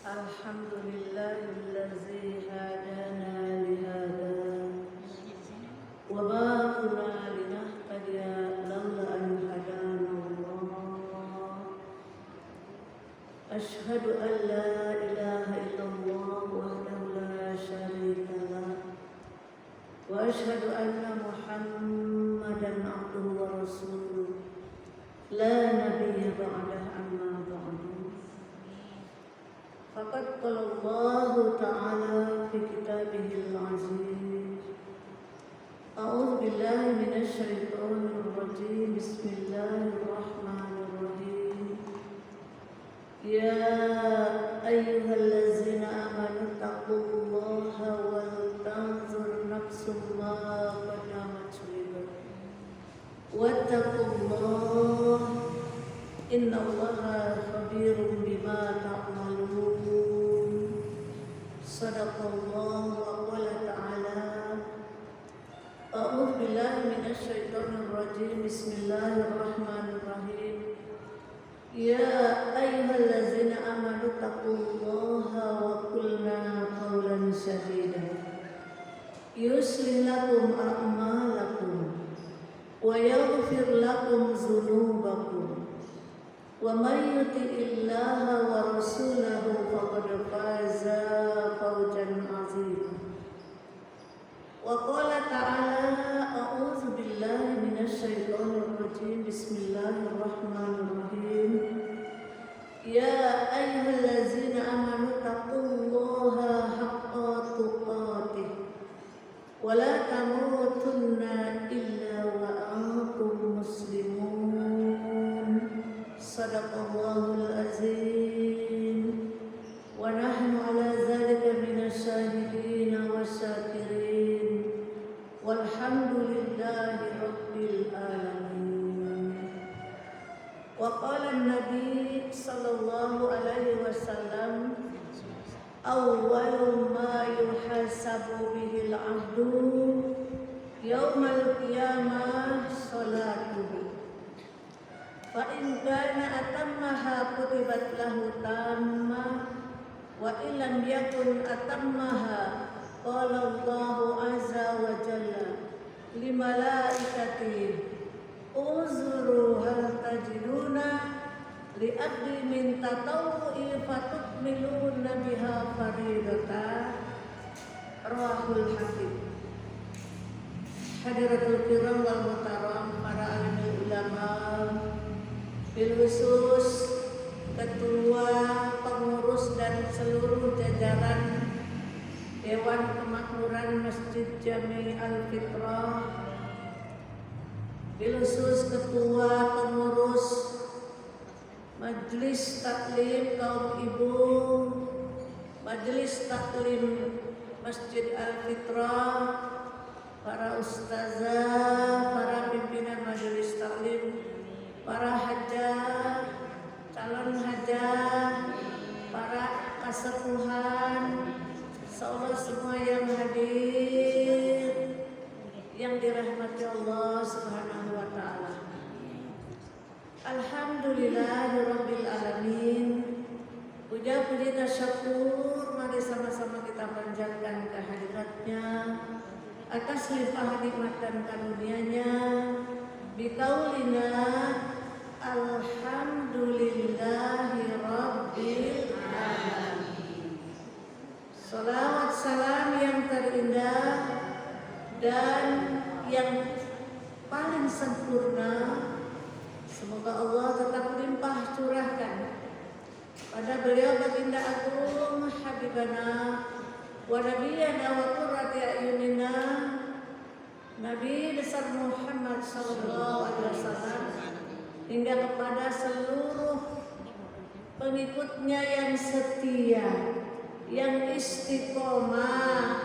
Alhamdulillahilladzi hadana lihada wa ma kunna linahtadiya laula an hadana Allah. Ashhadu an la ilaha illallah wahdahu la syarika lah wa ashhadu anna Muhammadan abduhu wa rasuluh la nabiyya ba'dah amma ba'du. Faqad qala Allah Ta'ala fi kitabihil aziz. A'udzu billahi minasy syaithanir rajim. Bismillahirrahmanirrahim. Ya ayyuhallazina amanu taqullaha wal tanzur nafsum ma qaddamat lighad. Wattaqullaha innallaha khabirum bima ta'malun. Sadaqallahu wa qala ta'ala. A'udzu billahi minasy syaithanir rajim. Bismillahirrahmanirrahim. Ya ayyuhallazina amanu taqullaha wa qulna qawlan sadida. Yuslih lakum a'malakum wa yaghfir lakum dzunubakum. Wa may yuti'illaha wa rasulahu faqad faza fawzan 'azima. Wa qala ta'ala a'udzu billahi minasy syaithanir rajim. Bismillahirrahmanirrahim. Ya ayyuhallazina amanu taqullaha haqqa tuqatih wa la tamutunna illa wa antum muslimun. Sadaqallahul azim. Wa nahnu ala dzalika minasyahidin wasyakirin. Walhamdulillahi rabbil alamin. Wa qala an-nabi sallallahu alaihi wasallam, awwalu ma yuhasabu bihil 'abdu yaumal qiyamah salatuhu. Fa in kana atammaha kutibat lahu tamma wa in lam yakun atammaha qala Allahu azza wa jalla li malaikatihi uzuru hal tajiduna li abdi min tatawwu'i fatukmiluna biha faridata. Rawahul Hakim. Hadiratul kiram wal muhtaram, para alim ulama, bil khusus ketua, pengurus dan seluruh jajaran Dewan Kemakmuran Masjid Jami Al-Fitrah, bil khusus ketua, pengurus Majelis Taklim kaum ibu, Majelis Taklim Masjid Al-Fitrah, para ustazah, para pimpinan Majelis Taklim, para hajah, calon hajah, para kasepuhan, seolah semua yang hadir, yang dirahmati Allah Subhanahu wa Ta'ala. Alhamdulillahirabbil alamin. Puja puji tasyakur mari sama-sama kita panjatkan kehadiratnya atas limpah nikmat dan karunia-Nya. Biqaulina alhamdulillahi rabbil alamin. Salawat salam yang terindah dan yang paling sempurna semoga Allah tetap limpah curahkan pada beliau baginda agung habibana wa nabiyana wa qurrati ayunina Nabi besar Muhammad sallallahu alaihi wasallam hingga kepada seluruh pengikutnya yang setia, yang istiqomah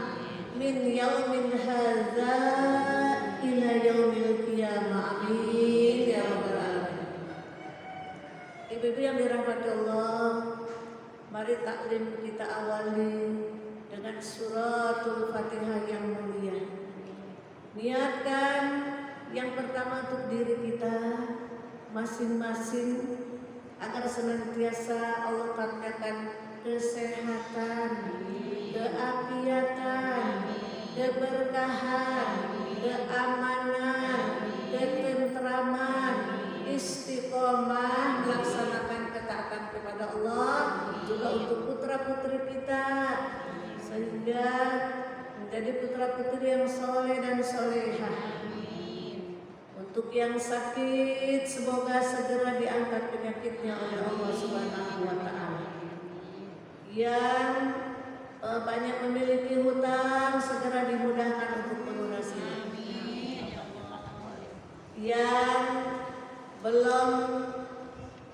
min yaumin hadza ila yaumil qiyamah. Amin ya rabbal alamin. Ibu-ibu yang dirahmati Allah, mari taklim kita awali dengan suratul Fatihah yang mulia. Niatkan yang pertama untuk diri kita masing-masing agar senantiasa Allah karuniakan kesehatan, keapiatan, keberkahan, keamanan, ketentraman, istiqomah melaksanakan ketaatan kepada Allah, juga untuk putra-putri kita, sehingga menjadi putra-putri yang soleh dan solehah. Untuk yang sakit, semoga segera diangkat penyakitnya oleh Allah Subhanahu wa Ta'ala. Yang banyak memiliki hutang, segera dimudahkan untuk melunasinya. Yang belum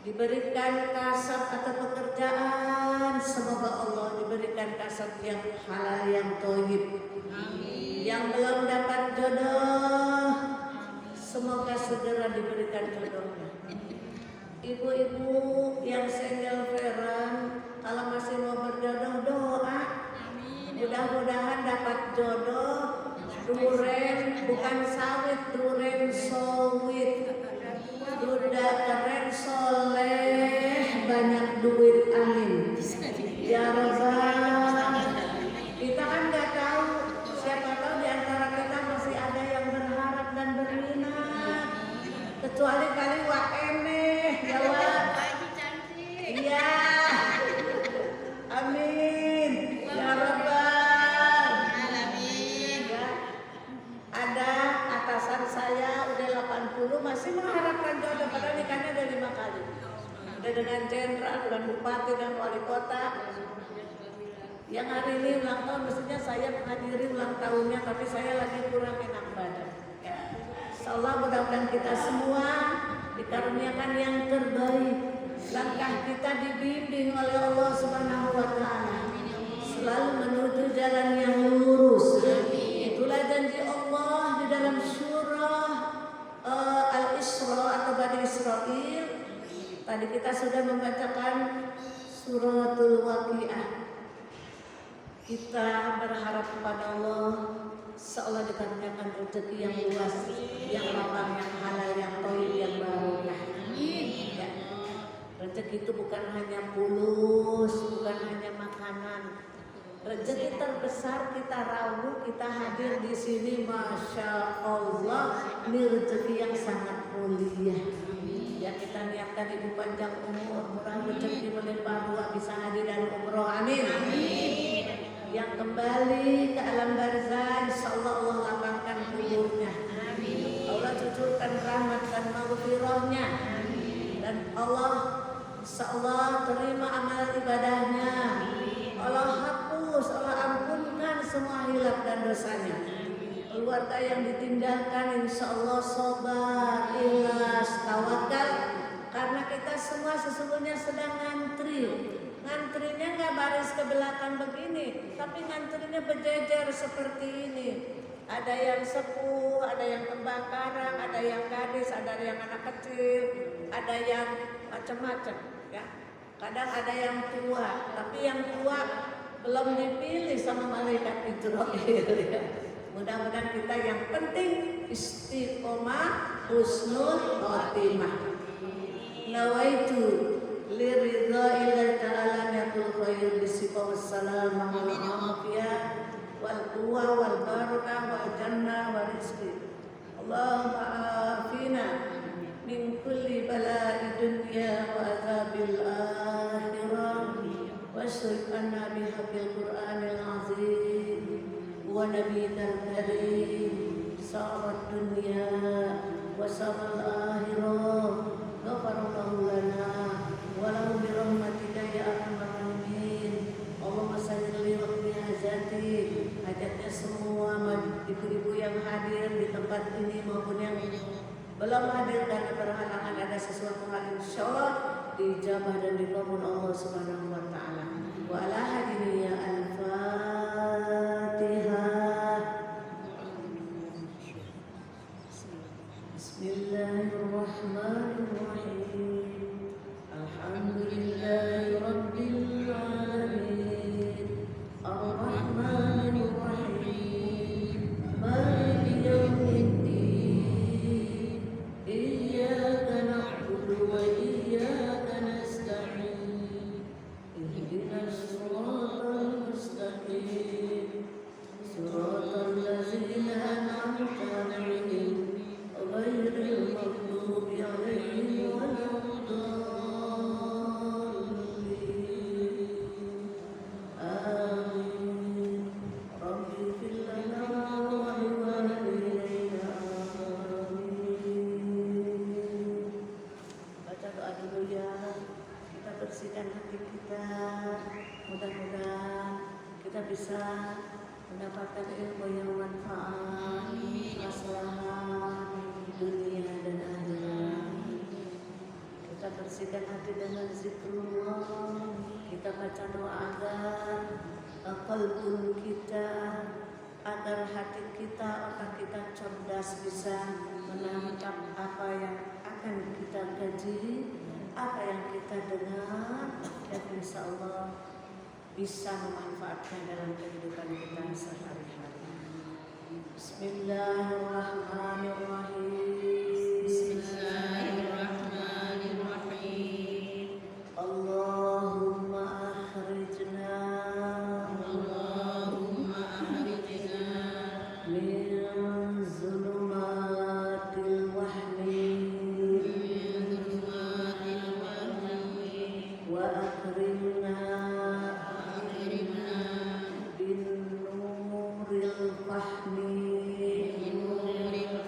diberikan kasab atau pekerjaan, semoga Allah diberikan kasab yang halal, yang thayyib. Yang belum dapat jodoh, semoga segera diberikan jodohnya. Ibu-ibu yang single parent, kalau masih mau berjodoh, doa. Mudah-mudahan dapat jodoh. Duren bukan sawit, duren sowit. Duda keren, soleh, banyak duit, amin. Ya Rabbal, kita kan nggak tahu, siapa tahu di antara kita masih ada yang berharap dan berminat. Kecuali kali wak eneh, jawab. Iya, amin. Ya Rabbal, ya. Ada atasan saya udah 80 masih mengharapkan jodoh, padahal nikahnya udah 5 kali. Udah dengan jenderal, dengan bupati, dan wali kota. Yang hari ini ulang tahun, mestinya saya menghadiri ulang tahunnya, tapi saya lagi kurang enak badan. Ya. Insyaallah mudah-mudahan kita semua dikaruniakan yang terbaik. Langkah kita dibimbing oleh Allah Subhanahu wa Ta'ala, selalu menuju jalan yang lurus. Itulah janji Allah di dalam surah Al-Isra atau Bani Israil. Tadi kita sudah membacakan suratul Waqiah. Kita berharap kepada Allah seolah dikaruniakan rezeki yang luas, yang lapang, yang halal, yang thayyib, yang barokah. Ya. Rezeki itu bukan hanya fulus, bukan hanya makanan. Rezeki terbesar kita rawu, kita hadir di sini, masya Allah, ini rezeki yang sangat mulia. Ya, kita niatkan ibu panjang umur, murah rezeki, melimpah ruah, bisa hadir dan umroh, amin. Yang kembali ke alam barzah, insyaallah Allah lapangkan kuburnya. Allah cucurkan rahmat dan maghfirahnya, dan Allah insyaallah terima amal ibadahnya. Allah hapus, Allah ampunkan semua hilaf dan dosanya. Keluarga yang ditinggalkan insyaallah sabar, ikhlas, tawakal, karena kita semua sesungguhnya sedang ngantri. Ngantrinya nggak baris ke belakang begini, tapi ngantrinya berjejer seperti ini. Ada yang sepuh, ada yang kembang karang, ada yang gadis, ada yang anak kecil, ada yang macam-macam. Ya. Kadang ada yang tua, tapi yang tua belum dipilih sama malaikat Israil. Ya. Mudah-mudahan kita yang penting istiqomah, husnul khotimah. Nawaitu liridha illa ta'ala niatul khair bisiqa wassalamah wal afiyah wal quwwah wal barakah wal jannah wal rizqi. Allahumma afina min kulli bala'i dunya wa azabil akhirah wasrif anna bihaqqil qur'anil azim wa nabiyyil karim sa'ad dunya wa sa'al akhirah. Ghafarallahu lana wa lahu bi rahmatika ya arhamar rahimin. Allahumma salli wa hajati, hajatnya semua ibu-ibu yang hadir di tempat ini maupun yang belum hadir karena berhalangan ada sesuatu hal, insyaallah dijabah dan dikabul Allah Subhanahu wa Ta'ala. Wa ala hadini ya al-Fatihah. Bismillahirrahmanirrahim. Alhamdulillahi rabbil alamin. Ar-Rahmanir Rahim. Maliki yaumiddin. Iyyaka na'budu wa iyyaka nasta'in. bisa mendapatkan ilmu yang manfaat, maslahat dunia dan akhirat. Kita bersihkan hati dengan zikrullah, kita baca doa agar qalbun kita, agar hati kita, otak kita cerdas bisa menangkap apa yang akan kita kaji, apa yang kita dengar, dan insya Allah bisa memanfaatkan dalam kehidupan kita sehari-hari. Bismillahirrahmanirrahim. Bismillahirrahmanirrahim. Allahumma akhrijna min zulumatil wahmi wa akrimna bin nuril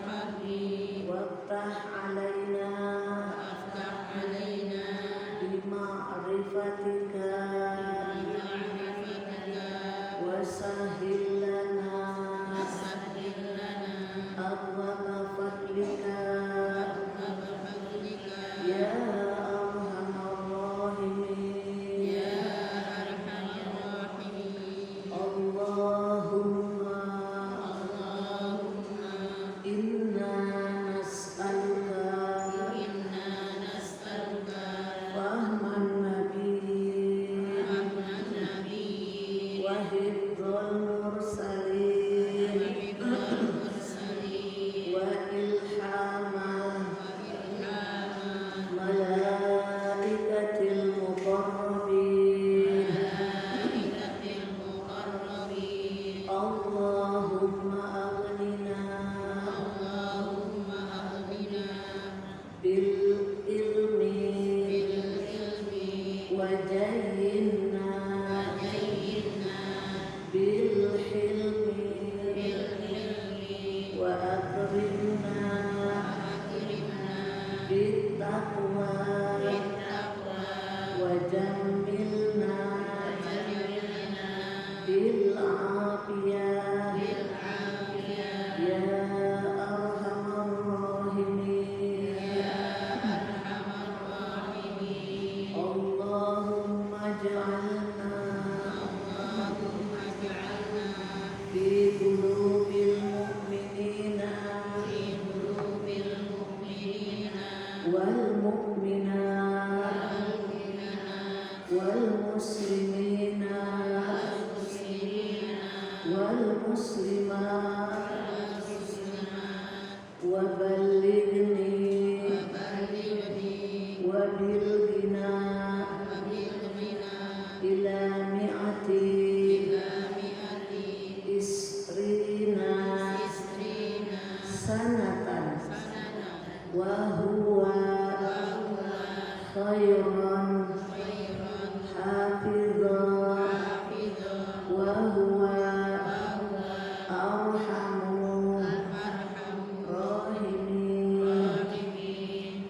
fahmi waftah alaina bima'rifatika wasahil lana abwaba fadlika ya arhamar rahimin. Allahumma inna nas'aluka fahman nabi wa hifdzal mursalin wa ilhamal malaikatil muqarrabin. Allahumma aghnina bil ilmi wa jayyinna bil hilmi wa akrimna bit taqwa wa jammilna bil afiyah ya arhamar rahimin. Allahumma ja'alna fi qulubil mu'minina wal mu'minat wal muslimina wal muslimat wa ballighni wa bilghina ila mi'ati isrina sanatan wa huwa khairan hafizan wa huwa arhamur rahimin.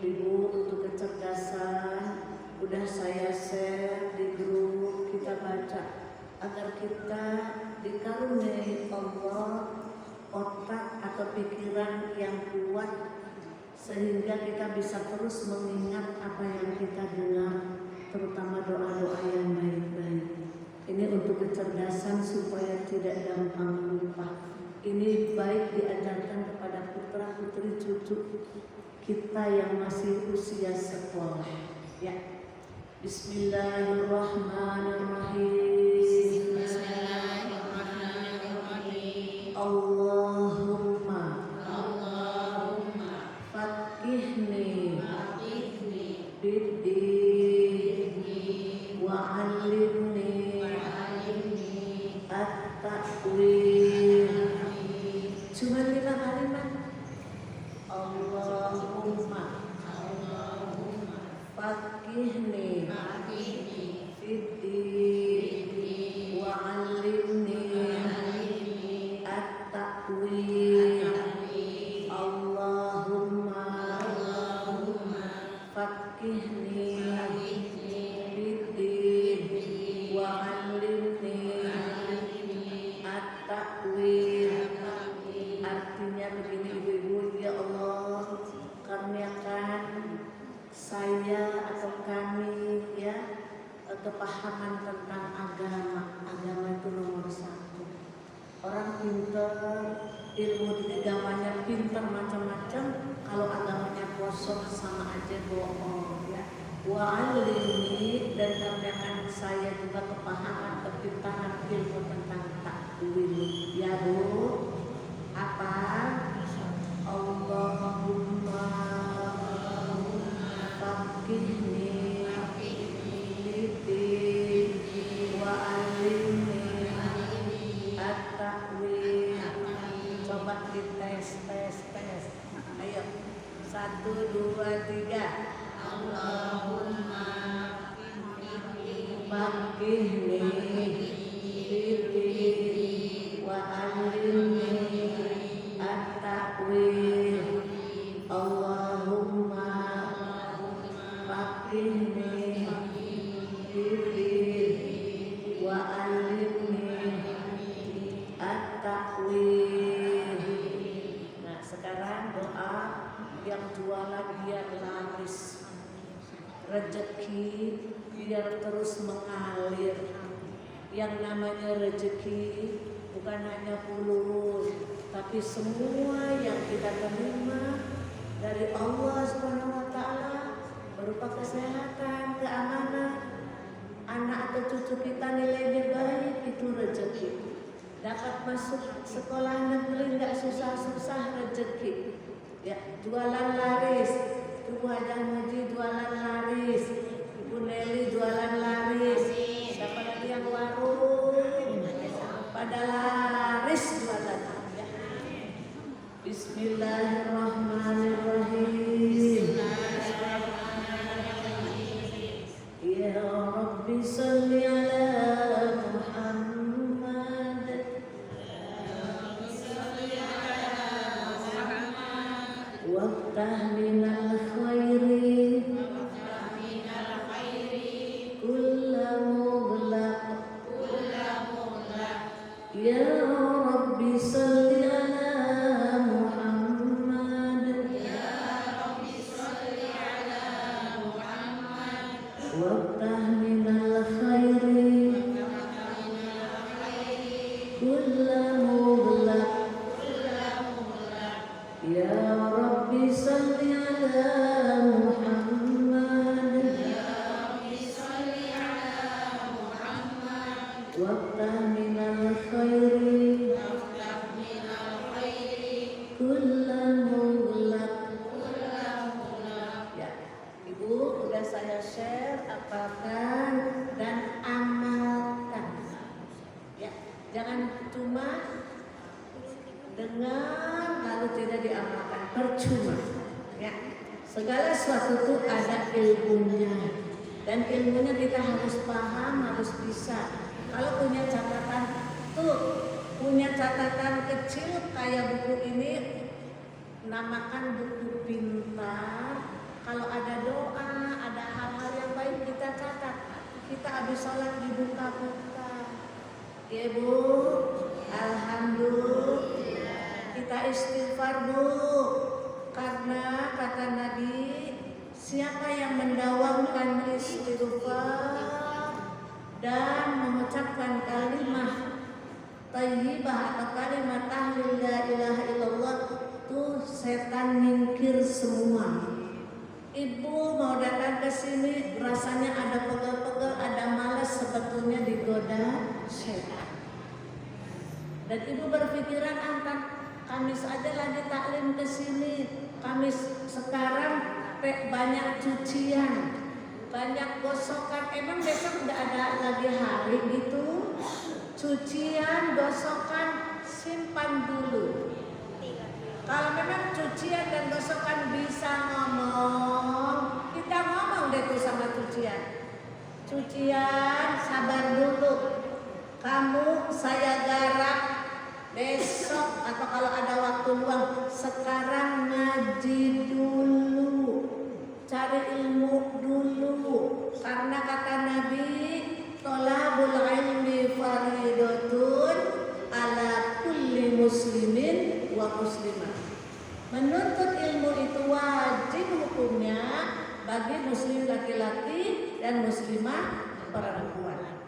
Ibu, untuk kecerdasan udah saya share di grup, kita baca agar kita dikaruniai Allah otak atau pikiran yang kuat sehingga kita bisa terus mengingat apa yang kita dengar, terutama doa-doa yang baik-baik. Ini untuk kecerdasan supaya tidak gampang lupa. Ini baik diajarkan kepada putra putri cucu kita yang masih usia sekolah. Ya. Bismillahirrahmanirrahim. Allahumma fakihni bid-din wa 'allimni at-ta'wil. Cuma 5 kalimat. Allahumma fakihni bid-din aja bohong ya. Wa'alimi, dan tambahkan saya juga kepahaman kepintaran ilmu tentang takwil ya Bu. Apa? Allahumma faqihni fiddin wa'allimni at-ta'wil. Coba dites. Ayo 1, 2, 3. Allahumma faqihni fiddin wa'allimni at-ta'wil. Allahumma faqihni fiddin wa'allimni at-ta'wil. Nah, sekarang doa yang jualan biar laris, rezeki biar terus mengalir. Yang namanya rezeki bukan hanya puluh, tapi semua yang kita terima dari Allah Subhanahu wa taala berupa kesehatan, keamanan, anak atau cucu kita nilainya baik, itu rezeki. Dapat masuk sekolah negeri nggak susah-susah, rezeki. Ya, jualan laris, Ibu Hajah Muji jualan laris, Ibu Nelly jualan laris, siapa lagi yang warung pada laris jualan. Ya. Bismillahirrahmanirrahim. Ya Rabbi salli ala Muhammad. Waftah minal khairi kulla mughlaq. Ya Rabbi salli ala Muhammad. Waftah minal khairi kulla mughlaq. Ya Rabbi salli ala Muhammad. Waftah minal khairi kulla mughlaq. Ya, Ibu udah saya share, apakan dan amalkan. Ya, jangan cuma dengar lalu tidak diamalkan, percuma. Ya, segala sesuatu itu ada ilmunya, dan ilmunya kita harus paham, harus bisa. Kalau punya catatan kecil kayak buku ini, namakan buku pintar. Kalau ada doa, ada hal-hal yang baik kita catat. Kita habis sholat dibuka-buka. Ya Bu, alhamdulillah. Kita istighfar Bu, karena kata Nabi, siapa yang mendawamkan istighfar dan mengucapkan kalimat thayyibah atau kalimat tahlil la ilaha illallah, tuh setan nyingkir semua. Ibu mau datang ke sini rasanya ada pegel-pegel, ada malas, sebetulnya digoda setan. Dan ibu berpikiran antar Kamis aja lagi taklim ke sini. Kamis sekarang banyak cucian, banyak gosokan. Emang besok udah ada lagi hari gitu? Cucian, gosokan, simpan dulu. Kalau memang cucian dan gosokan bisa ngomong, kita ngomong deh tuh sama cucian. Cucian, sabar dulu. Kamu saya garap besok, atau kalau ada waktu luang, sekarang ngaji dulu, cari ilmu dulu. Karena kata Nabi, tolabul ilmi faridatun ala kulli muslimin wa muslimah. Menuntut ilmu itu wajib hukumnya bagi muslim laki-laki dan muslimah perempuan.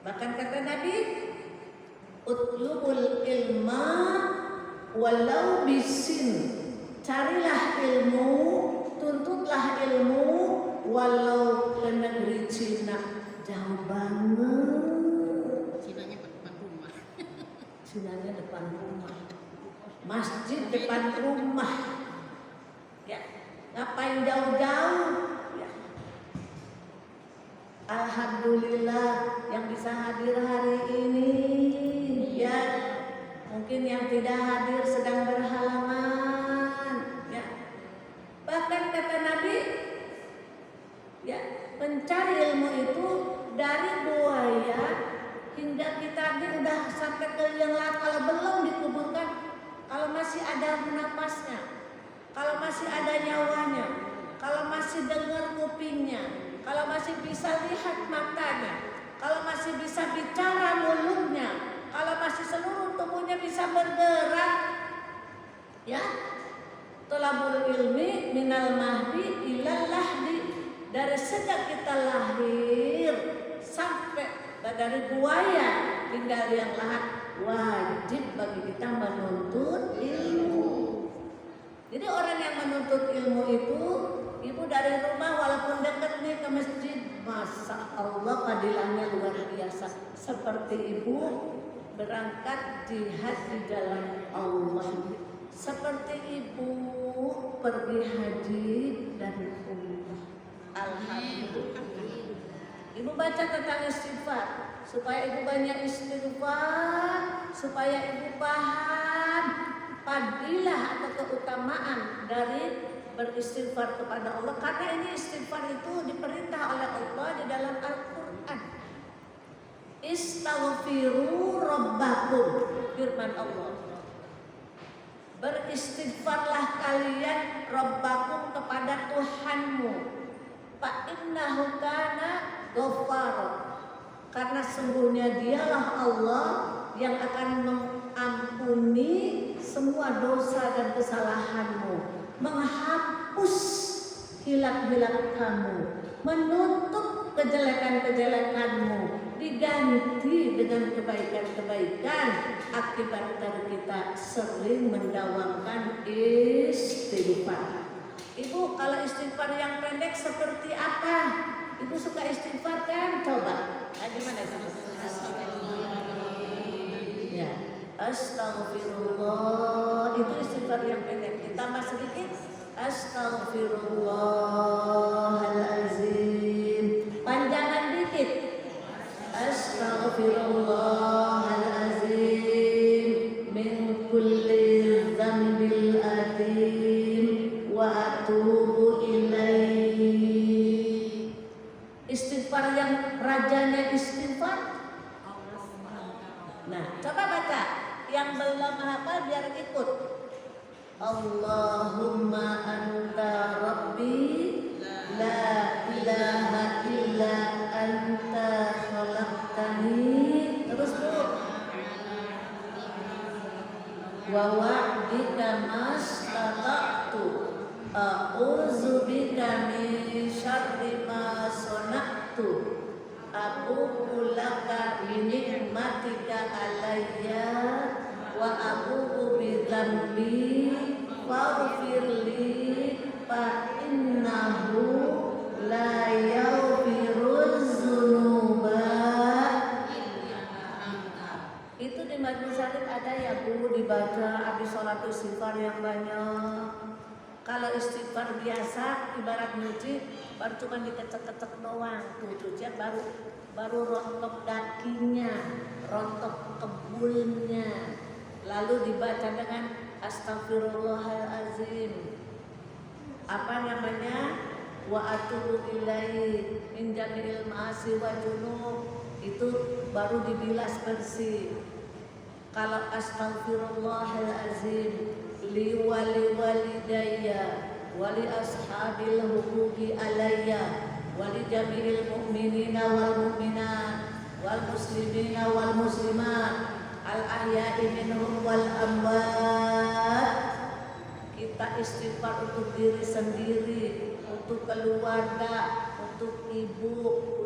Bahkan kata Nabi, utlubul ilma walau bisin, carilah ilmu tuntutlah ilmu walau ke negeri Cina jauh banget. Cinanya depan rumah. Cinanya depan rumah, masjid depan rumah. Ya, ngapain jauh-jauh? Ya. Alhamdulillah yang bisa hadir hari ini. Ya, mungkin yang tidak hadir sedang berhalangan. Ya. Bahkan kata Nabi, ya, mencari ilmu itu dari buaya hingga kita ini udah sampai ke liang lahat, kalau belum dikuburkan, kalau masih ada napasnya, kalau masih ada nyawanya, kalau masih dengar kupingnya, kalau masih bisa lihat matanya, kalau masih bisa bicara mulutnya, kalau masih seluruh tubuhnya bisa bergerak, ya, tolabul ilmi minal mahdi ilal lahdi, dari sejak kita lahir sampai dari buaya hingga liang lahat, wajib bagi kita menuntut ilmu. Jadi orang yang menuntut ilmu itu, ibu dari rumah walaupun dekat nih ke masjid, masya Allah fadilahnya luar biasa. Seperti ibu berangkat jihad di jalan Allah, seperti ibu pergi haji dan umrah. Alhamdulillah. Ibu baca tentang istighfar supaya ibu banyak istighfar, supaya ibu paham fadilah atau keutamaan dari beristighfar kepada Allah, karena ini istighfar itu diperintah oleh Allah di dalam Al-Qur'an. Istaghfiru rabbakum, firman Allah. Beristighfarlah kalian rabbakum kepada Tuhanmu. Fa innahu kana ghaffara, karena sungguhnya dialah Allah yang akan mengampuni semua dosa dan kesalahanmu, menghapus hilaf-hilaf kamu, menutup kejelekan-kejelekanmu, diganti dengan kebaikan-kebaikan akibat dari kita sering mendawamkan istighfar. Ibu, kalau istighfar yang pendek seperti apa? Ibu suka istighfar kan? Coba. Gimana itu? Ya, astagfirullah. Itu istighfar yang pendek. Ditambah sedikit, astagfirullahalazim. Panjangan dikit, astagfirullahalazim min kulli dzambil adim wa atubu ilaih. Istighfar yang rajanya istighfar. Nah, coba baca. Yang belum hafal biar ikut. Allahumma anta rabbi la ilaha illa anta khalaqtani. Terus Bu. Wa wa'dika mastata'tu a'udzubika min syarri ma sana'tu abu'u laka bi ni'matika alayya wa abu'u bi dzambi faghfirli fa innahu la yaghfiruz dzunuba. Itu di Majlis Syarif ada ya Bu, dibaca habis sholat istighfar yang banyak. Kalau istighfar biasa ibarat nyuci baru cuma dikecek-kecek doang, tuh cucian baru rontok dakinya, rontok kebulnya, lalu dibaca dengan astagfirullahalazim. Apa namanya? Wa atubu ilaihi min jami'il ma'asi wa junub. Itu baru dibilas bersih. Kalau astagfirullahalazim li wali walidayya wali ashabil huquqi alayya wali jami'il mu'minina wal mu'minat wal muslimina wal muslimat al ahya'i minhum wal amwat. Kita istighfar untuk diri sendiri, untuk keluarga, untuk ibu,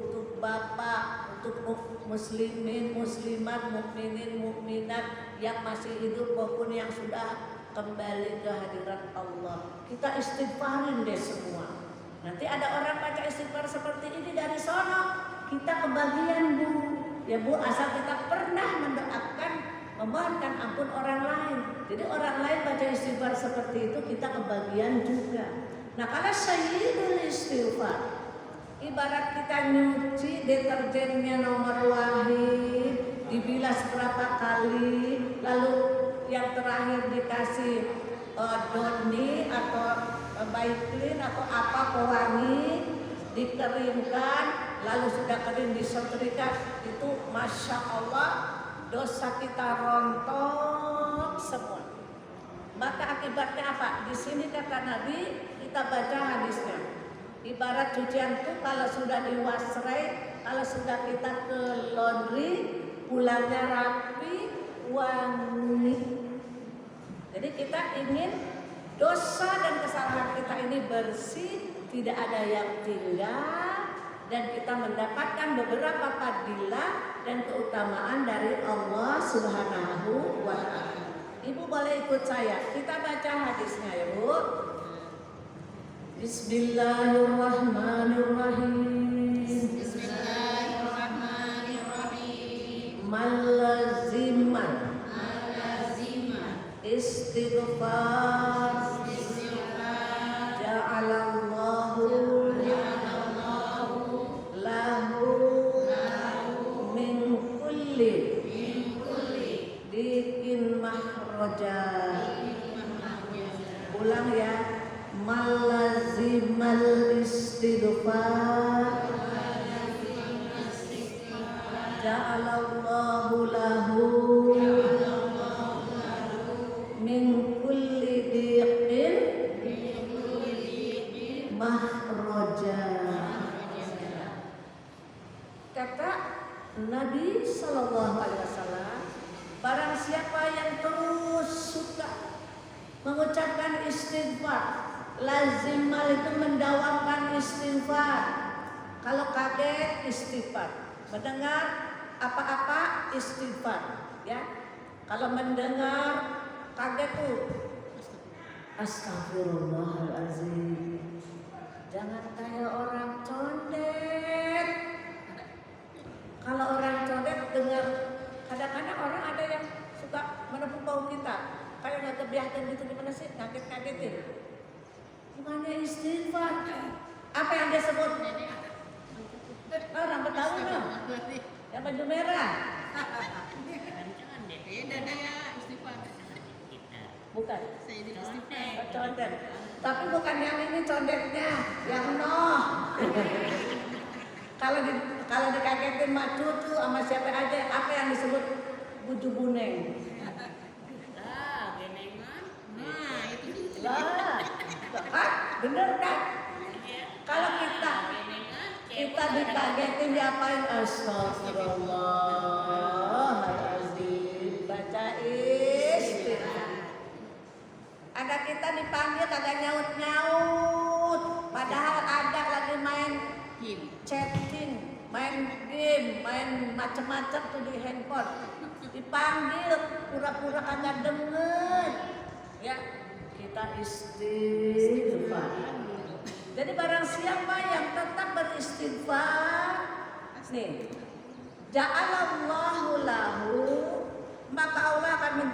untuk bapak, untuk muslimin, muslimat, mukminin, mukminat yang masih hidup maupun yang sudah kembali ke hadirat Allah. Kita istighfarin deh semua. Nanti ada orang baca istighfar seperti ini dari sono, kita kebagian Bu. Ya Bu, asal kita pernah mendoakan, memohonkan ampun orang lain. Jadi orang lain baca istighfar seperti itu, kita kebagian juga. Nah, kalau sayyidul istighfar, ibarat kita nyuci deterjennya nomor wahid, dibilas berapa kali, lalu yang terakhir dikasih doni atau baiklin atau apa pewangi, dikeringkan, lalu sudah kering disetrika, itu masya Allah dosa kita rontok semua. Maka akibatnya apa? Di sini kata Nabi, kita baca hadisnya. Ibarat cucian itu kalau sudah diwasrai, kalau sudah kita ke laundry, pulangnya rapi, wangi. Jadi kita ingin dosa dan kesalahan kita ini bersih, tidak ada yang tinggal, dan kita mendapatkan beberapa fadilah dan keutamaan dari Allah Subhanahu wa Ta'ala. Ibu boleh ikut saya, kita baca hadisnya ya Bu. Bismillahirrahmanirrahim. Bismillahirrahmanirrahim. Malaziman istighfar ja'alallahu lahu min kulli dikin mahraja. Ulang ya. Malazimal istighfar ja'alallahu lahu min kulli diqin mahraja. Kata Nabi Sallallahu Alaihi Wasallam, barang siapa yang terus suka mengucapkan istighfar, lazimal itu mendawamkan istighfar. Kalau kaget istighfar, mendengar apa-apa istighfar, ya. Kalau mendengar kaget tuh astagfirullahalazim. Jangan kayak orang condet. Kalau orang condet dengar, kadang-kadang orang ada yang suka menepuk bau kita, kayak nggak kebiasaan gitu, gimana sih, kaget-kagetin. Gimana istighfar? Apa yang dia sebut? Orang Betawi dong, yang baju merah. Bukan. Condet. Tapi bukan yang ini condetnya, yang noh. Kalau dikagetin sama cucu sama siapa aja, apa yang disebut buju buneng? Genengan. Nah, itu Lah, kan? Bener kan? Kalau kita dikagetin diapain? Astagfirullahaladzim. Baca istighfar. Ada kita dipanggil kagak nyaut-nyaut, padahal ada lagi main chatting, main game, main macam-macam tuh di handphone. Dipanggil pura-pura kagak denger. Ya, kita istighfar. Jadi barang siapa yang tetap beristighfar, nih, ja'alallahu lahu, maka Allah akan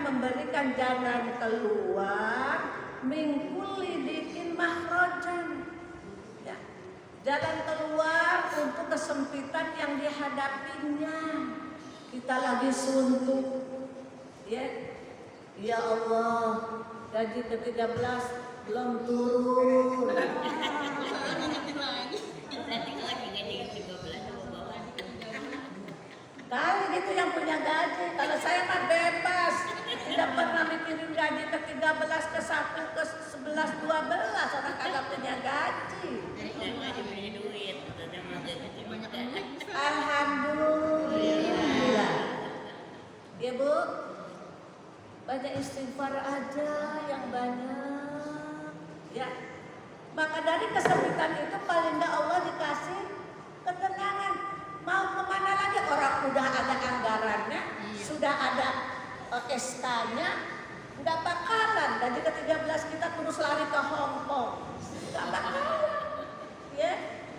memberikan jalan keluar min kulli dikin mahrajan. Ya, jalan keluar untuk kesempitan yang dihadapinya. Kita lagi suntuk, ya, ya Allah, gaji ke-13 belum turun. Kali gitu yang punya gaji. Kalau saya mah bebas, tidak pernah mikirin gaji ke-13, ke-1, ke-11, 12. Orang kagak punya gaji. Alhamdulillah. Ya Bu, banyak istighfar aja yang banyak. Ya, maka dari kesempitan itu paling enggak Allah dikasih ketenangan. Mau kemana lagi, orang udah ada anggarannya, sudah ada SK-nya, Nggak bakalan gaji ke-13 kita terus lari ke Hong Kong. Nggak bakalan. Ya,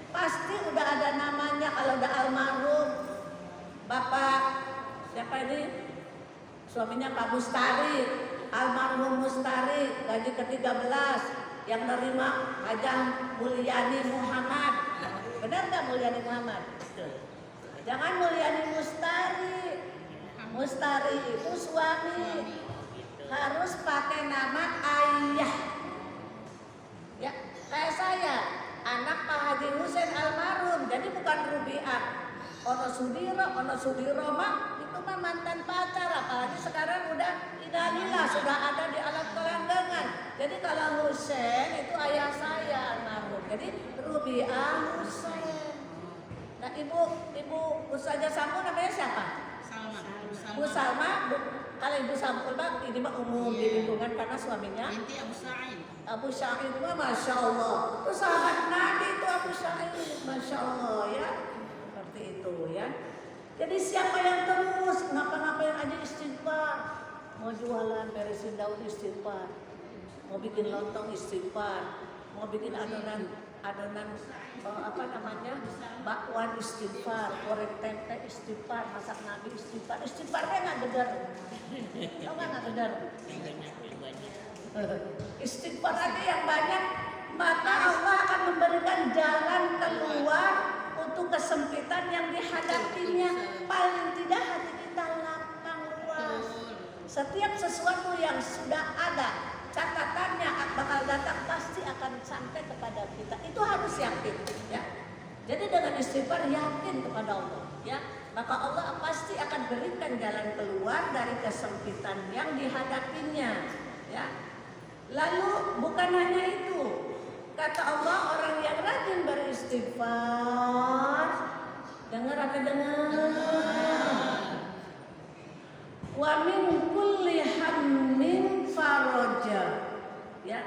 pasti udah ada namanya kalau udah almarhum. Bapak siapa ini? Suaminya Pak Mustari, almarhum Mustari, gaji ke-13 yang nerima Hajah Mulyani Muhammad. Benar nggak Mulyani Muhammad? Jangan Mulyani Mustari. Mustari itu suami. Harus pakai nama ayah. Ya, kayak saya, anak Pak Haji Husein almarhum, jadi bukan Rubiah. Ono Sudiro mah itu mah mantan pacar, apalagi sekarang udah innalillah sudah ada di alat kelanggangan. Jadi kalau Husein itu ayah saya almarhum. Jadi Rubiah Husein. Nah ibu Ustazah Sampo namanya siapa? Salma. Bu Salma, kalau Ibu Sampul bang, ini mah umum di lingkungan karena suaminya Binti Abu Sa'id. Abu Sa'id mah Masya Allah. Itu sahabat Nabi itu Abu Sa'id, Masya Allah ya. Seperti itu ya. Jadi siapa yang terus ngapa-ngapain aja istighfar. Mau jualan beresin daun istighfar. Mau bikin lontong istighfar. Mau bikin adonan apa namanya, bakwan istighfar, goreng tempe istighfar, masak nabi istighfar. Istighfarnya nggak gedar, tau nggak gedar? Istighfar aja yang banyak, maka Allah akan memberikan jalan keluar untuk kesempitan yang dihadapinya. Paling tidak hati kita lapang luas. Setiap sesuatu yang sudah ada catatannya bakal datang pasti akan sampai kepada kita. Itu harus yakin ya. Jadi dengan istighfar yakin kepada Allah ya, maka Allah pasti akan berikan jalan keluar dari kesempitan yang dihadapinya ya. Lalu bukan hanya itu, kata Allah orang yang rajin beristighfar, dengar apa dengar? Wa min kulli hammin faraja ya,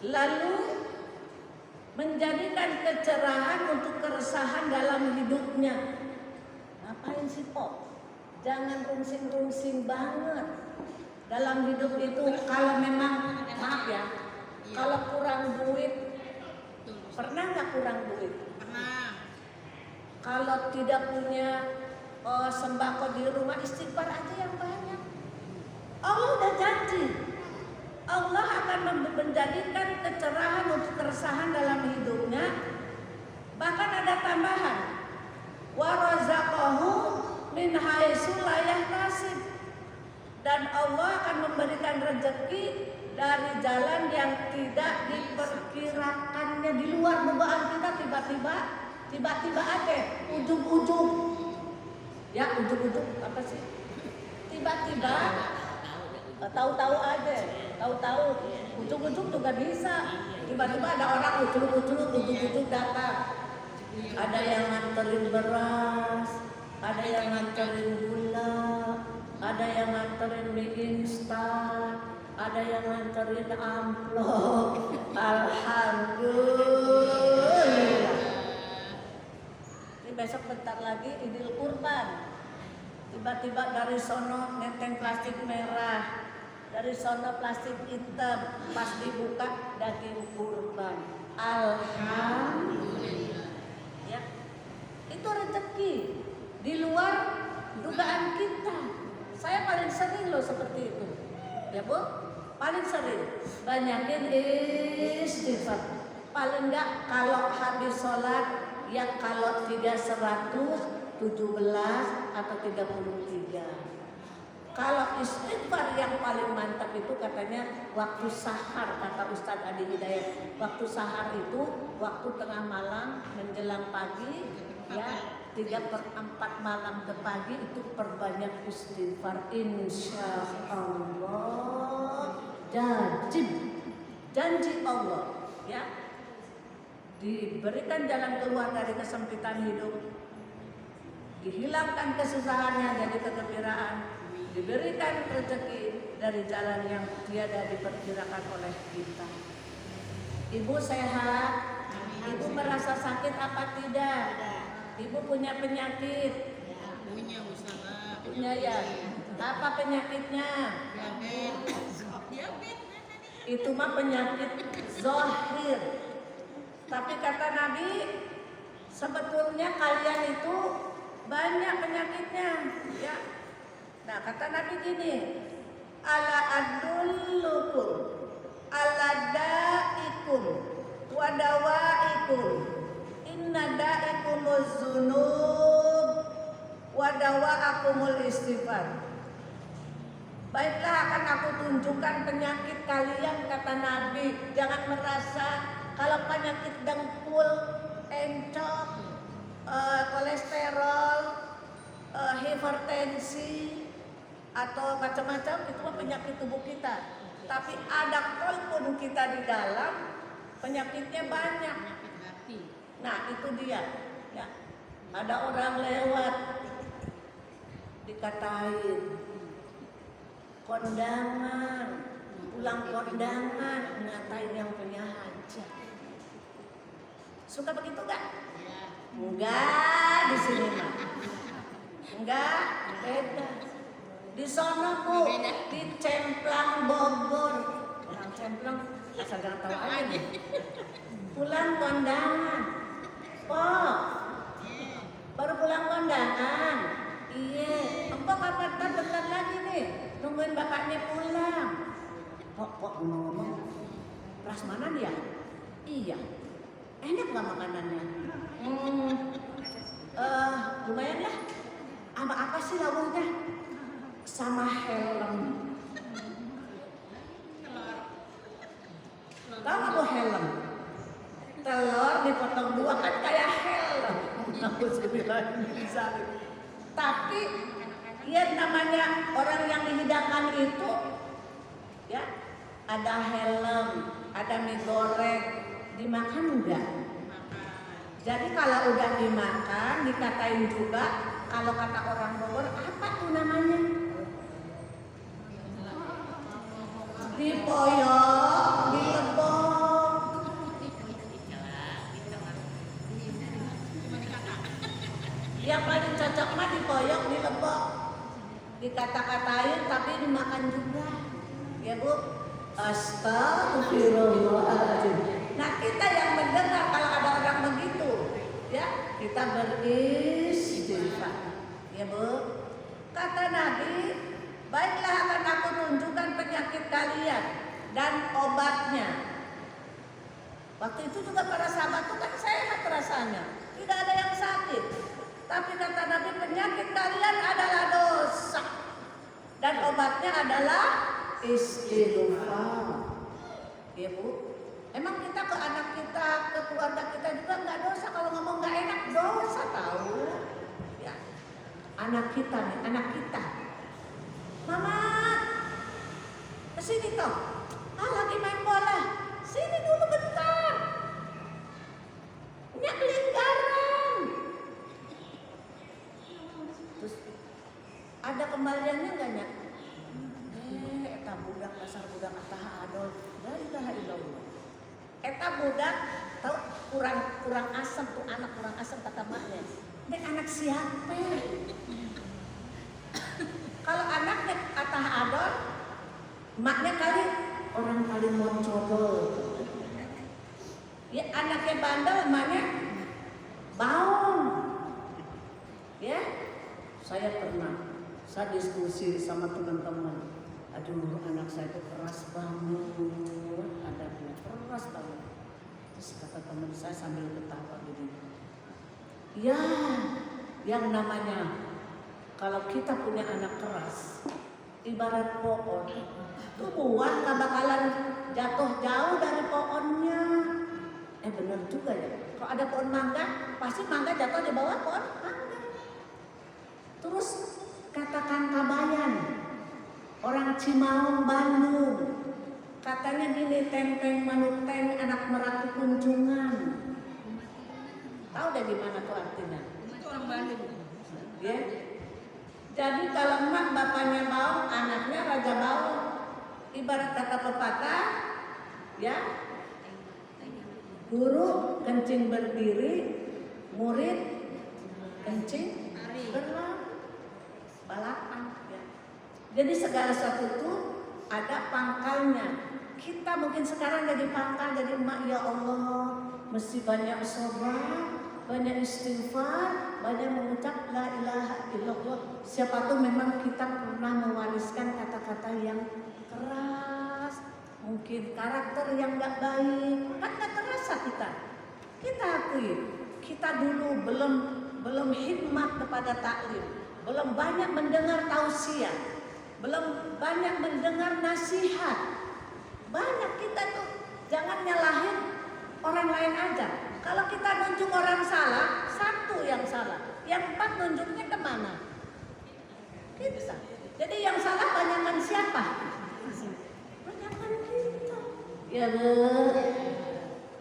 lalu menjadikan kecerahan untuk keresahan dalam hidupnya. Ngapain sih Pok? Jangan rungsing-rungsing banget dalam hidup itu. Kalau memang maaf ya, kalau kurang duit, pernah nggak kurang duit? Pernah. Kalau tidak punya sembako di rumah, istighfar aja yang banyak. Allah udah janji, Allah akan menjadikan kecerahan untuk keresahan dalam hidupnya. Bahkan ada tambahan, wa razaqahu min haitsu la yahtasib, dan Allah akan memberikan rezeki dari jalan yang tidak diperkirakannya, di luar dugaan kita. Tiba-tiba aja ujung-ujung ya, ujung-ujung apa sih, tiba-tiba tahu-tahu aja, tahu-tahu ujung-ujung juga bisa. Tiba-tiba ada orang ujung-ujung datang, ada yang nganterin beras, ada yang nganterin gula, ada yang nganterin mie instan, ada yang nganterin amplop. Alhamdulillah. Ini besok bentar lagi Idul Kurban. Tiba-tiba dari sono nenteng plastik merah, dari sono plastik hitam, pas dibuka daging kurban. Alhamdulillah. Ya, itu rezeki di luar dugaan kita. Saya paling sering loh seperti itu, ya Bu, paling sering banyakin istighfar. Paling enggak kalau habis sholat, ya kalau tidak 117 atau 33. Kalau istighfar yang paling mantap itu katanya waktu sahar, kata Ustadz Adi Hidayat. Waktu sahar itu waktu tengah malam menjelang pagi, ya 3/4 malam ke pagi itu perbanyak istighfar. Insya Allah janji Allah ya, diberikan jalan keluar dari kesempitan hidup, dihilangkan kesusahannya jadi kegembiraan, diberikan rezeki dari jalan yang tiada diperkirakan oleh kita. Ibu sehat, ibu merasa sakit apa tidak? Ibu punya penyakit? Punya usaha. Punya ya. Apa penyakitnya? Diabetes. Itu mah penyakit zahir. Tapi kata Nabi, sebetulnya kalian itu banyak penyakitnya, ya. Nah, kata Nabi gini, ala adullukum ala da'ikum wa dawaikum inna da'ikumuz zunub wa dawa'akumul istighfar. Baiklah, akan aku tunjukkan penyakit kalian, kata Nabi. Jangan merasa kalau penyakit dengkul, encok, kolesterol, hipertensi, atau macam-macam, itu mah penyakit tubuh kita. Tapi ada kolpun kita di dalam, penyakitnya banyak. Nah, itu dia. Ya. Ada orang lewat, dikatain kondangan, pulang kondangan, ngatain yang punya hajat. Suka begitu gak? Enggak, di sini mah. Enggak, beda. Di sono Bu, di Cemplang Bogor. Orang Cemplang asal gak tahu aja nih. Pulang kondangan. Oh, baru pulang kondangan. Iya, empok kapan bentar lagi nih. Nungguin bapaknya pulang. Pok ngomong, ras mana dia? Iya. Enak gak makanannya? Lumayan lah. Sama apa sih lauknya? Sama helm. Tahu apa helm? Telur dipotong dua kan kayak helm. Tapi ya namanya orang yang dihidangkan itu, ya ada helm, ada mie goreng, dimakan enggak? Jadi kalau udah dimakan, dikatain juga, kalau kata orang Bogor, apa tuh namanya? Dipoyok, dilebok. Yang paling cocok mah dipoyok, dilebok. Dikata-katain tapi dimakan juga. Ya Bu? Astagfirullahaladzim. Nah, kita yang mendengar kalau ada orang begitu, ya, kita beristighfar. Ya Bu? Kata Nabi, baiklah akan aku tunjukkan penyakit kalian dan obatnya. Waktu itu juga para sahabat itu kan sehat rasanya, tidak ada yang sakit. Tapi kata Nabi, penyakit kalian adalah dosa dan obatnya adalah istighfar. Ya Bu, emang kita ke anak kita, ke keluarga kita juga nggak dosa. Kalau ngomong nggak enak dosa tahu. Ya, anak kita nih, anak kita. Mama, kesini toh. Lagi main bola. Sini dulu bentar. Nyak beli garam. Terus ada kembaliannya nggak Nyak? Eta budak dasar budak ataha adol. La ilaha illallah. Eta budak tahu kurang asam tuh anak kurang asam kata maknya. Dek anak siapa? Kalau anaknya atah adol, maknya kali orang paling moncodol. Ya anaknya bandel, maknya baung. Ya, saya diskusi sama teman-teman. Aduh, anak saya itu keras banget, adabnya keras banget. Terus kata teman saya sambil ketawa begini, ya, yang namanya kalau kita punya anak keras, ibarat pohon, tumbuhan gak bakalan jatuh jauh dari pohonnya. Bener juga ya. Kalau ada pohon mangga, pasti mangga jatuh di bawah pohon mangga. Terus katakan Kabayan, orang Cimaung, Bandung, katanya gini, tenteng manuteng anak Meratu kunjungan. Tahu deh di mana tuh artinya? Itu orang Bandung. Ya. Jadi kalau emak bapaknya baung, anaknya raja baung. Ibarat kata pepatah, ya, guru kencing berdiri, murid kencing berlari, balapan. Ya. Jadi segala sesuatu itu ada pangkalnya. Kita mungkin sekarang jadi pangkal, jadi emak, ya Allah, mesti banyak sabar, banyak istighfar, banyak mengucap la ilaha illallah. Siapa tahu memang kita pernah mewariskan kata-kata yang keras, mungkin karakter yang gak baik, kan gak terasa kita. Kita akui, kita dulu belum hikmat kepada taklim, belum banyak mendengar tausiah, belum banyak mendengar nasihat. Banyak kita tuh, jangan nyalahin orang lain aja. Kalau kita nunjuk orang salah, satu yang salah, yang 4 nunjuknya kemana? Kita. Jadi yang salah banyakan siapa? Banyakan kita. Ya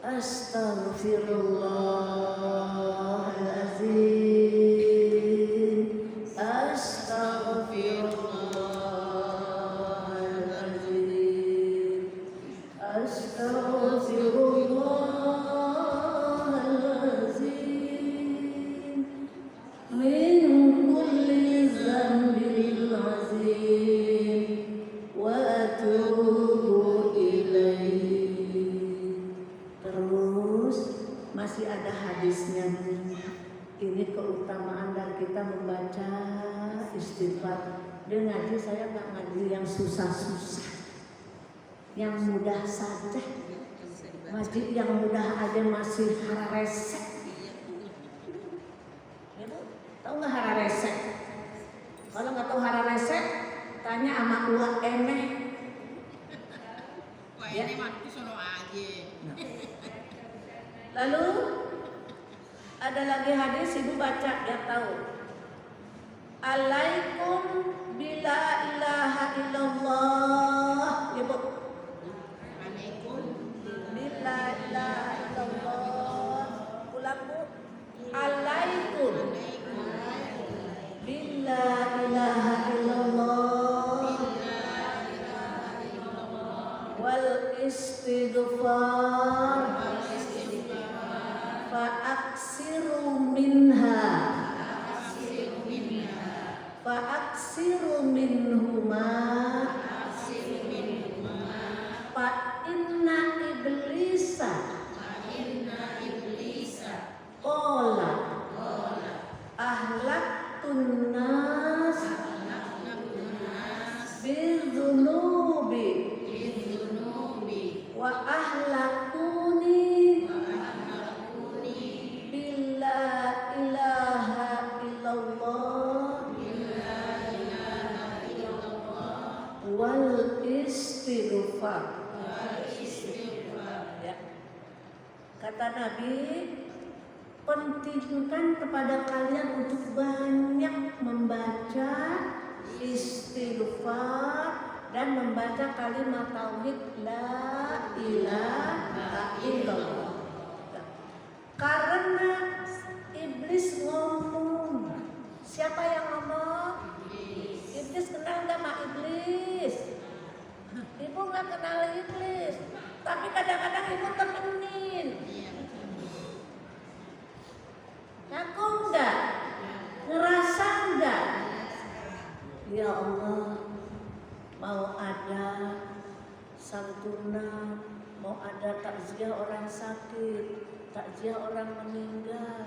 Astaghfirullahaladzim. Astaghfirullahaladzim. Min kulli dzambin azim wa atubu ilaih. Terus masih ada hadisnya. Ini keutamaan dan kita membaca istighfar. Dia ngaji, saya nggak ngaji yang susah-susah, yang mudah saja. Ngaji yang mudah aja masih hararesek. Ya Bu, tahu nggak hararesek? Kalau nggak tahu hararesek, tanya sama uang emeh. Wah ini mah sono aja. Lalu ada lagi hadis, ibu baca, dia tahu. Alaikum bila ilaha illallah. Ya Bu. Alaikum. Bila ilaha illallah. Ulang Bu. Alaikum bila ilaha illallah. Wal istighfar. Fa'aksiru minha. Fa'aksiru minhuma. Fa inna iblisa. Qala ahlaktun nas bidzunubi wa ahlakuni bila ilaha illallah wal istighfar. Ya. Kata Nabi, pentingkan kepada kalian untuk banyak membaca istighfar dan membaca kalimat tauhid la ilaha illallah. Karena iblis ngomong. Siapa yang ngomong? Iblis. Kenal nggak sama iblis? Ibu nggak kenal iblis, tapi kadang-kadang ibu temenin. Ngaku enggak? Ngerasa enggak? Ya Allah, mau ada santunan, mau ada takziah orang sakit, takziah orang meninggal,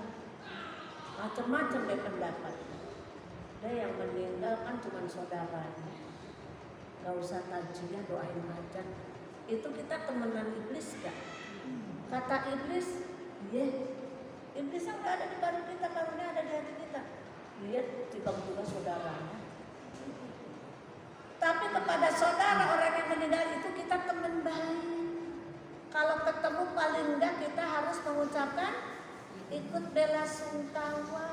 macam-macam deh pendapat. Ada yang meninggal kan cuma saudaranya, gak usah takziah, doain aja. Itu kita temenan iblis gak? Kata iblis, iblis yang gak ada di badan kita, barunya ada di hati kita. Lihat tiba juga saudaranya. Tapi kepada saudara orang yang meninggal itu kita teman baik. Kalau ketemu paling enggak kita harus mengucapkan ikut bela sungkawa.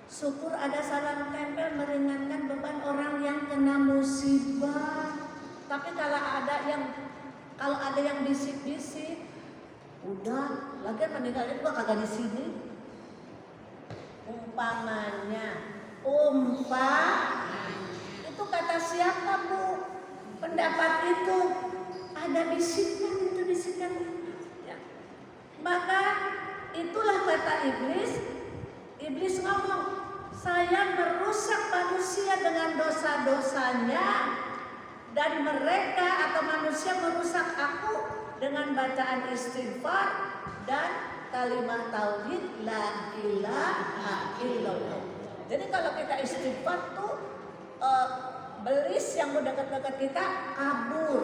Syukur ada salam tempel meringankan beban orang yang kena musibah. Tapi kalau ada yang bisik-bisik, udah, lagian meninggalnya gua kagak di sini. Umpamanya, itu kata siapa Bu? Pendapat itu ada bisikan. Ya. Maka itulah kata iblis. Iblis ngomong, saya merusak manusia dengan dosa-dosanya. dan mereka atau manusia merusak aku dengan bacaan istighfar dan kalimat tauhid la ilaha illallah. Jadi kalau kita istighfar tuh belis yang udah dekat-dekat kita kabur.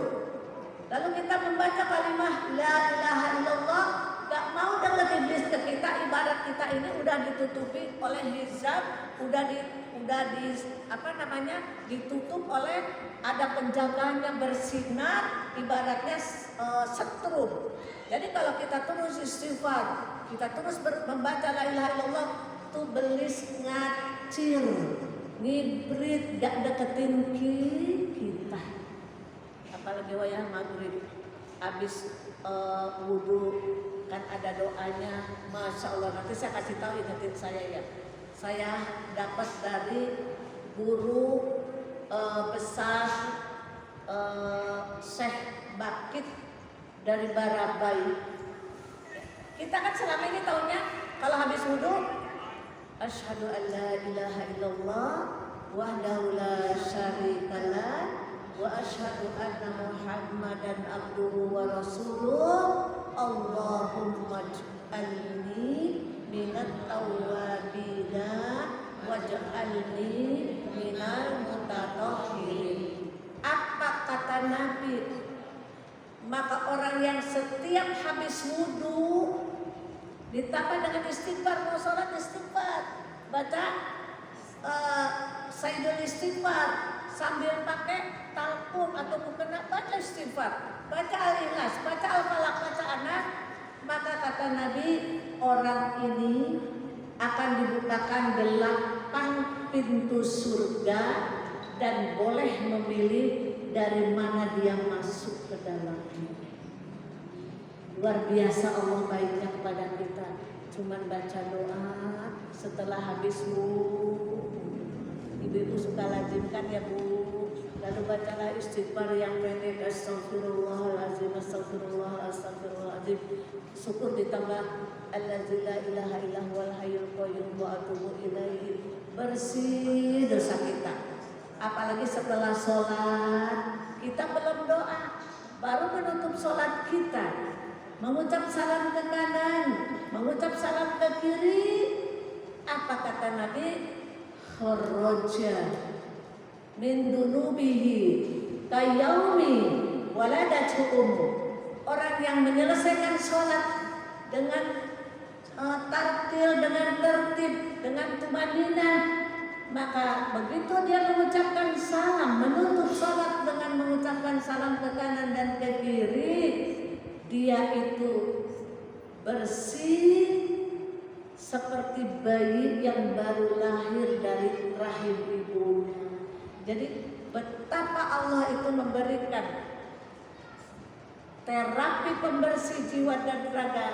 Lalu kita membaca kalimat la ilaha illallah, gak mau dekat iblis ke kita. Ibarat kita ini udah ditutupi oleh hijab, ditutup oleh ada penjaganya bersinar, ibaratnya setrum. Jadi kalau kita terus istighfar, kita terus membaca la ilaha illallah, tuh belis ngacir, ngibrit, gak deketin kita. Apalagi wayah maghrib, habis wudhu kan ada doanya, masya Allah. Nanti saya kasih tahu, ingetin saya ya. Saya dapat dari guru besar Syekh Bakit dari Barabai. Kita kan selama ini taunya kalau habis wudhu, asyhadu an la ilaha illallah wahdahu la syarikalah wa asyhadu anna Muhammadan abduhu wa rasuluh. Allahumma ij'alni minat tawwabina waj'alni minal mutatahhirin. Apa kata Nabi? Maka orang yang setiap habis wudhu ditambah dengan istighfar, mau sholat istighfar, baca Sayyidul Istighfar sambil pakai talqum atau mukena, baca istighfar, baca al-ikhlas, baca al-falaq, baca anas, maka kata Nabi orang ini akan dibukakan 8 pintu surga dan boleh memilih dari mana dia masuk ke dalamnya. Luar biasa Allah baiknya kepada kita. Cuman baca doa setelah habis wudhu. Ibu-ibu suka lazimkan ya Bu. Lalu bacalah istighfar yang pendek, astagfirullahaladzim, astagfirullah, astagfirullahaladzim. Syukur ditambah allazi la ilaha illallah wal hayyul qayyum wa atubu ilaihi. Bersih dosa kita. Apalagi setelah sholat, kita belum doa, baru menutup sholat kita, mengucap salam ke kanan, mengucap salam ke kiri. Apa kata Nabi? Kharaja min dunubihi kayaumi waladatu ummu. Orang yang menyelesaikan sholat dengan tartil, dengan tertib, dengan tumanina, maka begitu dia mengucapkan salam, menutup sholat dengan mengucapkan salam ke kanan dan ke kiri, dia itu bersih seperti bayi yang baru lahir dari rahim ibunya. Jadi betapa Allah itu memberikan terapi pembersih jiwa dan raga,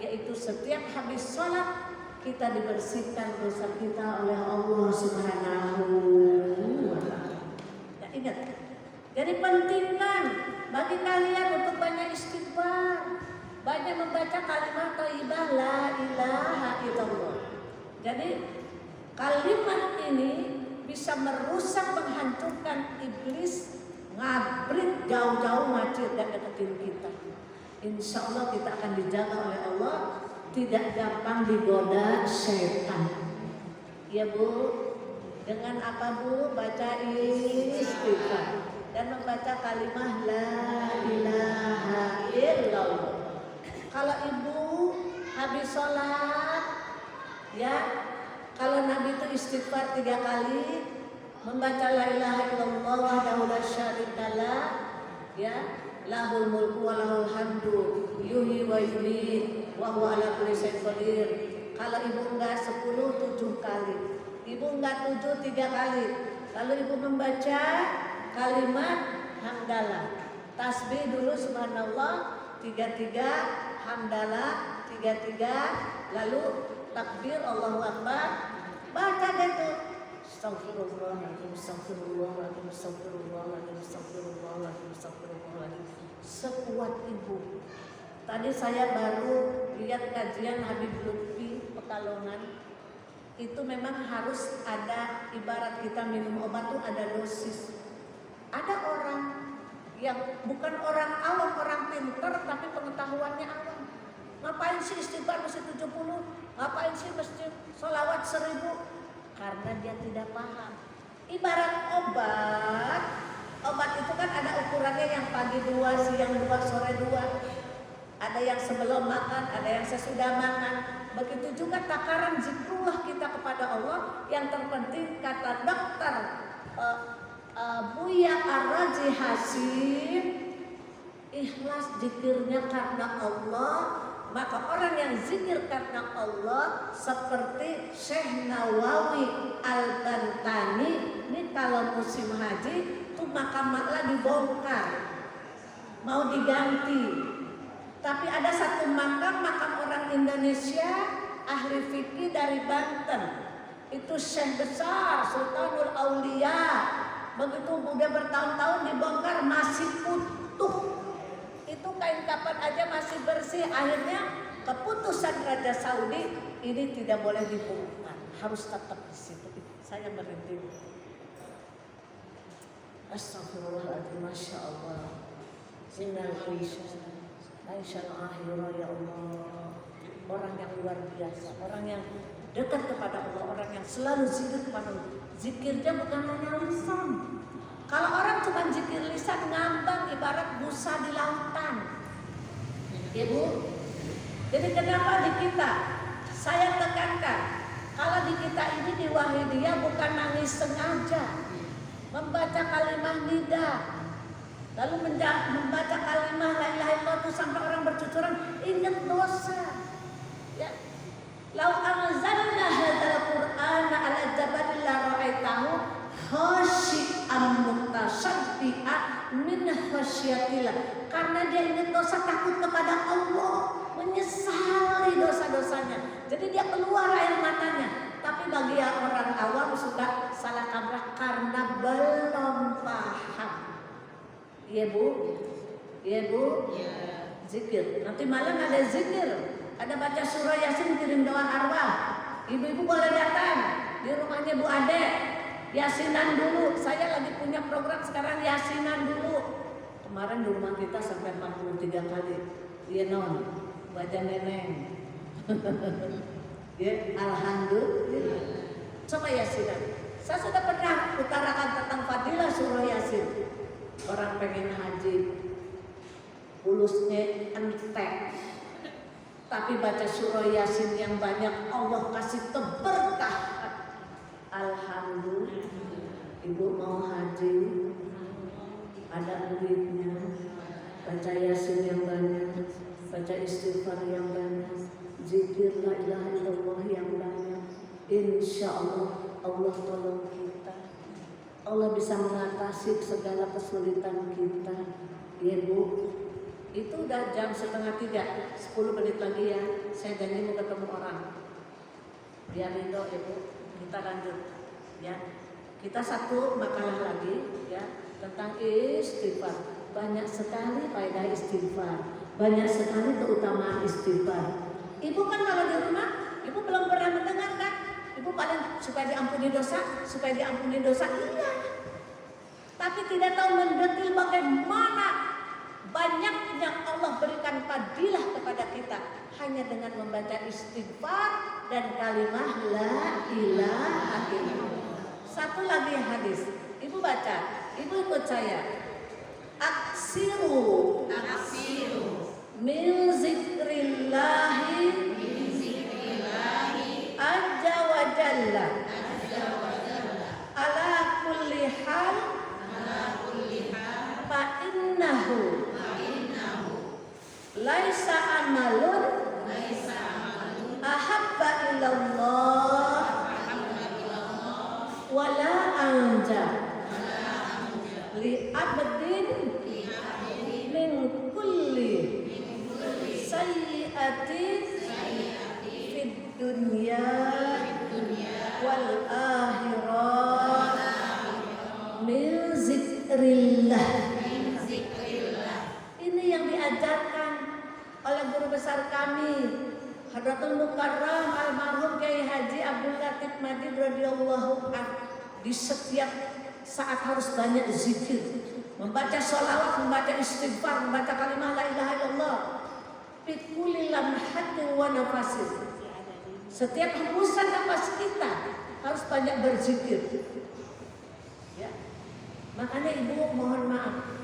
yaitu setiap habis sholat kita dibersihkan dosa kita oleh Allah Subhanahu wa ta'ala. Ya, ingat. Jadi pentingkan bagi kalian untuk banyak istighfar, banyak membaca kalimat thayyibah la ilaha illallah. Jadi kalimat ini bisa merusak, menghancurkan iblis, ngabrit jauh-jauh macet dan deketin kita. Insya Allah kita akan dijaga oleh Allah, tidak gampang digoda setan. Ya Bu, dengan apa Bu? Baca istighfar dan membaca kalimat la ilaha illallah. Kalau ibu habis sholat, ya, kalau Nabi itu istighfar 3 kali, membaca la ilaha illallah wahdahu la syarikalah, ya, lahul mulku wa lahul hamdu yuhyi wa yumiit wa huwa ala kulli syai'in qadir. Kalau ibu enggak 10, 7 kali. Ibu enggak 7, 3 kali. Lalu ibu membaca kalimat hamdalah. Tasbih dulu subhanallah 33, hamdalah 33, lalu takbir Allahu Akbar. Baca deh tuh. Astagfirullahaladzim, astagfirullahaladzim, astagfirullahaladzim, astagfirullahaladzim, astagfirullahaladzim. Sekuat ibu. Tadi saya baru lihat kajian Habib Lutfi Pekalongan. Itu memang harus ada, ibarat kita minum obat tuh ada dosis. Ada orang yang bukan orang awam, orang pintar tapi pengetahuannya awam. Ngapain sih istighfar mesti 70? Ngapain sih mesti sholawat 1000? Karena dia tidak paham. Ibarat obat. Obat itu kan ada ukurannya, yang pagi 2, siang 2, sore 2. Ada yang sebelum makan, ada yang sesudah makan. Begitu juga takaran zikrullah kita kepada Allah. Yang terpenting kata dokter Buya Ar-Raji Hasim, ikhlas zikirnya karena Allah. Maka orang yang zikir karena Allah seperti Syekh Nawawi Al-Bantani, ini kalau musim haji itu makam maklah dibongkar, mau diganti. Tapi ada satu makam orang Indonesia, ahli fikih dari Banten. Itu Syekh besar, Sultanul Aulia. Begitu udah bertahun-tahun dibongkar masih utuh. Itu kain kapan aja masih bersih. Akhirnya keputusan Raja Saudi ini tidak boleh dibongkar, harus tetap di situ. Saya berhenti. Astagfirullahaladzim, Masya Allah. Innal Aisyah akhirah, ya Allah. Orang yang luar biasa, orang yang dekat kepada Allah, orang yang selalu zikir kepada Allah. Zikirnya bukan hanya lisan. Kalau orang cuma zikir lisan ngambang ibarat busa di lautan. Ibu, jadi kenapa di kita? Saya tekankan, kalau di kita ini di Wahidiyah bukan nangis sengaja, membaca kalimah nida, lalu membaca kalimah la ilaha illallah itu sampai orang bercucuran ingat dosa. Ya. Lau anzalna hadzal Qur'ana 'ala jabalin la ra'aitahu khashi'an mutasaddian min khasyatillah. Karena dia ingat dosa, takut kepada Allah, menyesali dosa-dosanya. Jadi dia keluar air matanya. Tapi bagi yang orang awam suka salah kaprah karena belum paham. Iya Bu? Iya Bu? Ya. Zikir. Nanti malam ada zikir. Ada baca surah Yasin, kirim doa arwah. Ibu-ibu boleh datang di rumahnya Bu Ade. Yasinan dulu. Saya lagi punya program sekarang Yasinan dulu. Kemarin di rumah kita sampai 43 kali. Iya non, baca neneng. Ya, alhamdulillah. Coba Yasinan. Saya sudah pernah utarakan tentang fadilah surah Yasin. Orang pengen haji, pulusnya entek, tapi baca surah Yasin yang banyak, Allah kasih keberkahan. Alhamdulillah. Ibu mau haji, ada duitnya, baca Yasin yang banyak, baca istighfar yang banyak, zikir la ilaha illallah yang banyak. Insya Allah, Allah tolong kita. Allah bisa mengatasi segala kesulitan kita. Ya Bu, itu udah jam 2:30, 10 menit lagi ya. Saya janji mau ketemu orang. Biar ridho ya Bu, kita lanjut ya. Kita satu makalah lagi ya tentang istighfar. Banyak sekali faedah istighfar, banyak sekali keutamaan istighfar. Ibu kan kalau di rumah, ibu belum pernah mendengar kan? Ibu paling supaya diampuni dosa, supaya diampuni dosa, iya. Tapi tidak tahu mendetil bagaimana banyaknya Allah berikan fadilah kepada kita hanya dengan membaca istighfar dan kalimah la ilaha illallah. Satu lagi hadis, ibu baca, ibu ikut saya. Aksiru min zikrillahi azza wa jalla ala kulli hal fa innahu laisa amalun ahabba ilallah wala anja li abdin min kulli sayyi'atin fid dunya wal akhirah min zikrillah. Ini yang diajarkan oleh guru besar kami Hadratul Mukarram almarhum Kiai Haji Abdul Latif Madid radhiyallahu anhu. di setiap saat harus banyak zikir, membaca sholawat, membaca istighfar, membaca kalimah la ilaha illallah. Fikulli lamhatin wa nafasin. Setiap hembusan nafas kita harus banyak berzikir. Ya. Makanya ibu mohon maaf,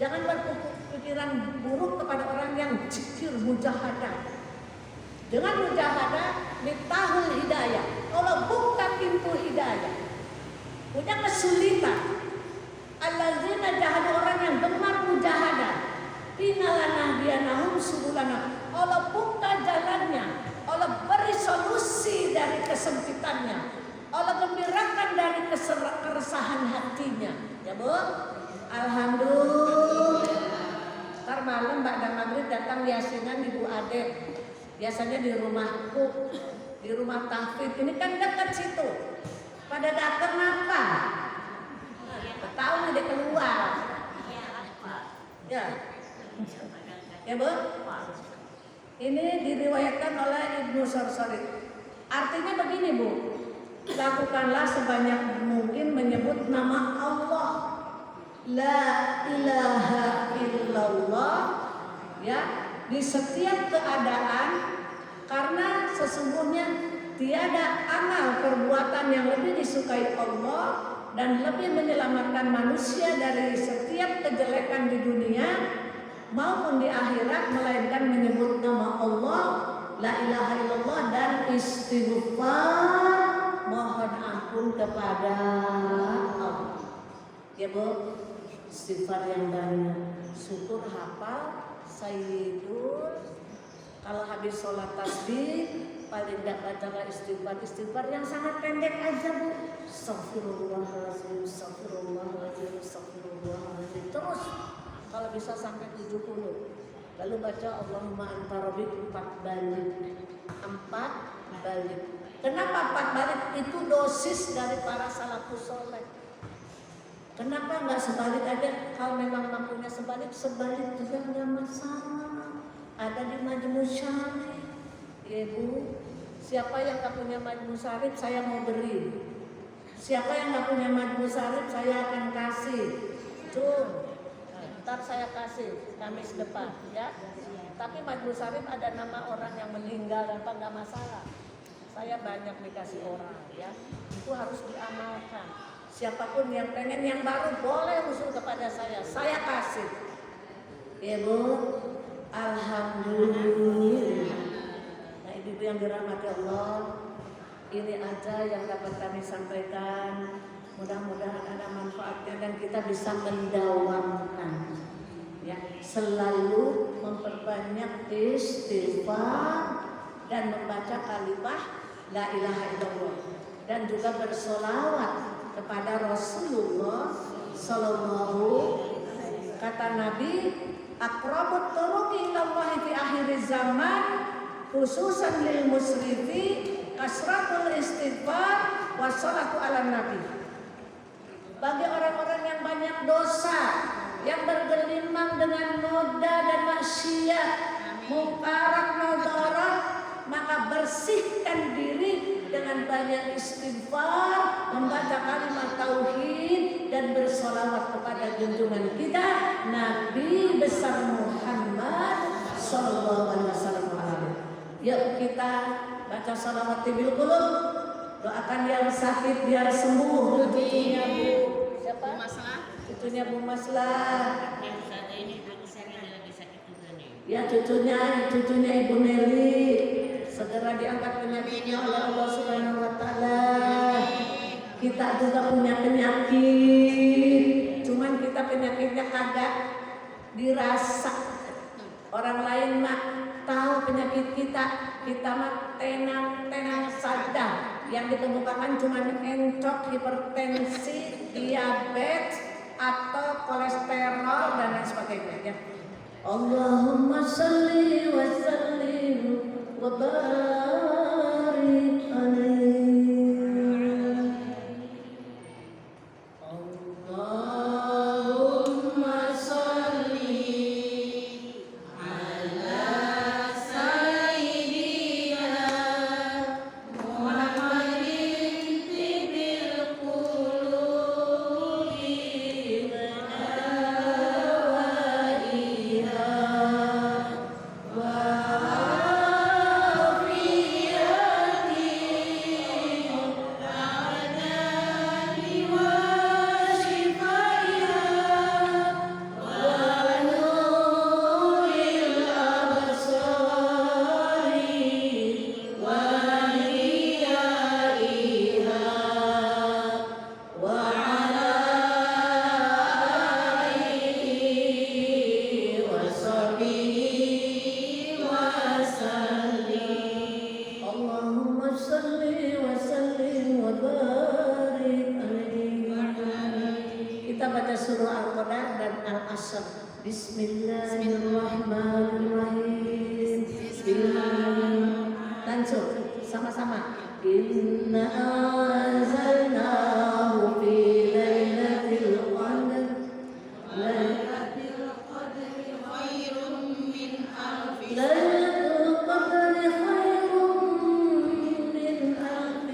jangan berpikiran buruk kepada orang yang zikir mujahadah. Dengan mujahadah mitahul hidayah. Allah buka pintu hidayah. Punya kesulitan. Alladzina jahadu, orang yang gemar mujahadah. Inalana dianahum subulana. Allah buka jalannya. Allah beri solusi dari kesempitannya. Allah gembirakan dari keresahan hatinya. Ya Bu? Alhamdulillah. Ntar malam Mbak dan Maghrib datang yasinan Ibu Ade. Biasanya di rumahku, di rumah tahfidz. Ini kan dekat situ. Pada datang apa? Tahu nih dia keluar. Ya. Ya Bu? Ini diriwayatkan oleh Ibnu Sarsari. Artinya begini Bu, lakukanlah sebanyak mungkin menyebut nama Allah, la ilaha illallah, ya, di setiap keadaan, karena sesungguhnya tiada amal perbuatan yang lebih disukai Allah dan lebih menyelamatkan manusia dari setiap kejelekan di dunia maupun di akhirat, melainkan menyebut nama Allah, la ilaha illallah, dan istighfar, mohon ampun kepada Allah. Ya Bu, istighfar yang banyak, syukur hafal sayyidul. Kalau habis sholat tasbih paling tidak bacalah istighfar yang sangat pendek aja Bu. Astagfirullahaladzim, astagfirullahaladzim, astagfirullahaladzim. Terus kalau bisa sampai 70. Lalu baca Allahumma anta rabbi 4 balik. 4 balik. Kenapa 4 balik? Itu dosis dari para salafus soleh. Kenapa nggak sebalik aja? Kalau memang mampunya sebalik juga nggak masalah. Ada di Majmu' Syarif. Ibu, siapa yang nggak punya Majmu' Syarif saya mau beri. Siapa yang nggak punya Majmu' Syarif saya akan kasih. Tuh. Ntar saya kasih Kamis depan ya. Tapi Majmu' Syarif ada nama orang yang meninggal, apa nggak masalah. Saya banyak dikasih orang ya. Itu harus diamalkan. Siapapun yang pengen yang baru boleh usul kepada saya kasih. Ya Bu, alhamdulillah. Nah ibu yang dirahmati Allah, ini aja yang dapat kami sampaikan. Mudah-mudahan ada manfaatnya dan kita bisa mendawamkan, ya, selalu memperbanyak istighfar dan membaca kalimah la ilaha illallah dan juga bersolawat kepada Rasulullah Sallallahu. Kata Nabi, aqrabut turuqi ilallahi fi akhir zaman khususan lil musrifi kasratul istighfar wassalatu ala nabi. Bagi orang-orang yang banyak dosa, yang bergelimang dengan noda dan maksiat, mukarat mudarat, maka bersihkan diri dengan banyak istighfar, membaca kalimat tauhid dan bersolawat kepada junjungan kita Nabi besar Muhammad sallallahu alaihi wasallam. Yuk kita baca salawat tibil qulub, doakan yang sakit biar sembuh. Cucunya Bu siapa? Cucunya Bu Maslah. Ini aku lagi sakit juga nih. Ya cucunya Ibu Nelly segera diangkat penyakitnya oleh Allah Subhanahu Wa Taala. Kita juga punya penyakit, cuman kita penyakitnya kagak dirasa. Orang lain mah tahu penyakit kita mah tenang saja. Yang dikemukakan cuma encok, hipertensi, diabetes, atau kolesterol dan lain sebagainya. Ya. Allahumma sholli wa sallim wa barik alaihi. Allahumma sholli ala sayyidina Muhammadin tibil qulub Kita baca surah Al-Qadar dan Al-Asr. Bismillahirrahmanirrahim. Langsung sama-sama. Inna anzalnahu fi lailatul qadr. Lailatul qadri khairun min alfi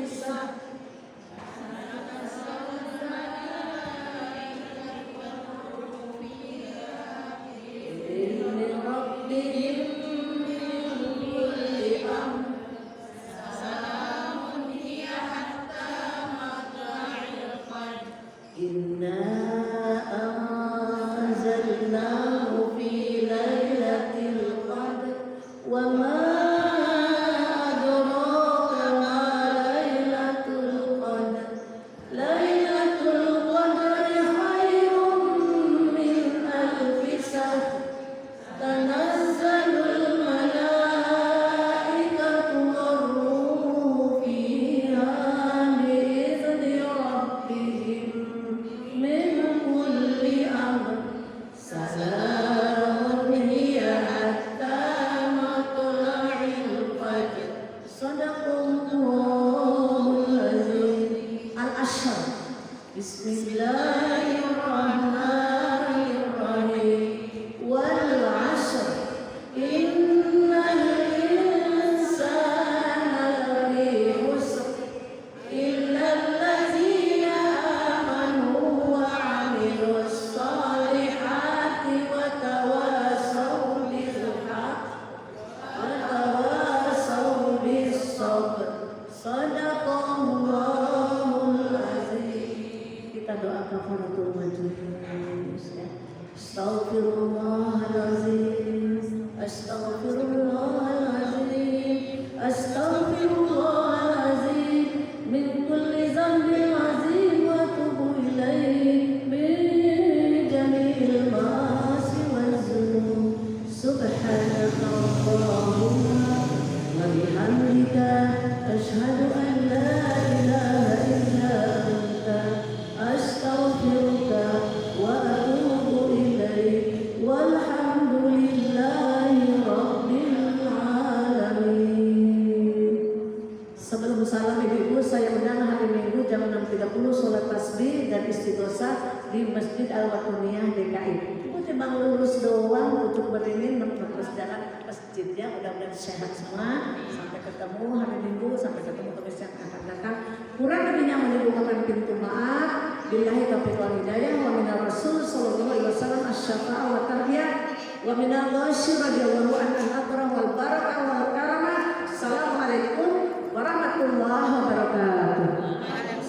shahr. Inna anzalnahu fi lailatul qadr wa ma adraka ma lailatul qadr. Lailatul qadri khairun min alfi shahr. Tanazzalul malaikatu war-ruhu fiha bi'izni rabbihim min kulli amr. Salamun hiya hatta matla'il fajr. Shadaqallahul azim. Al-Ashr. Bismillahirrahmanirrahim. Wal 'ashr. Innal insana lafi khusr illa allazina amanu wa 'amilus solihati wa tawasaw bil haqq wa tawasaw bis sabr. Shadaqallahul azim. Kita doa kafaratul majlis ya. Astaghfirullahalazim. Astaghfirullahalazim. Astaghfirullahalazim min kulli dhanbin azim wa atubu ilaih min jami'il ma'asi waz-dzunub. Subhanaka Allahumma wa bihamdika asyhadu an la ilaha illa anta astaghfiruka wa atubu ilaik. Walhamdulillahi rabbil alamin. Sebelum salam ibu-ibu, saya undang hari Minggu jam 6.30 sholat tasbih dan istighosah di Masjid Al-Watuniyah DKI. Ibu timbang lulus doang, untuk beringin terus jalan ke masjidnya. Mudah-mudahan sehat semua. Sampai ketemu hari Minggu, sampai ketemu Kamis yang akan datang. Kurang lebihnya menimbulkan pintu maaf. Billahi taufiq wal hidayah. Wa minar rasul sallallahu alaihi wasallam asy-syafa'ah wa tarbiyah. Wa minal ghasyir radhiyallahu anhu al-akrah wal barakah wal karamah. Assalamualaikum warahmatullahi wabarakatuh.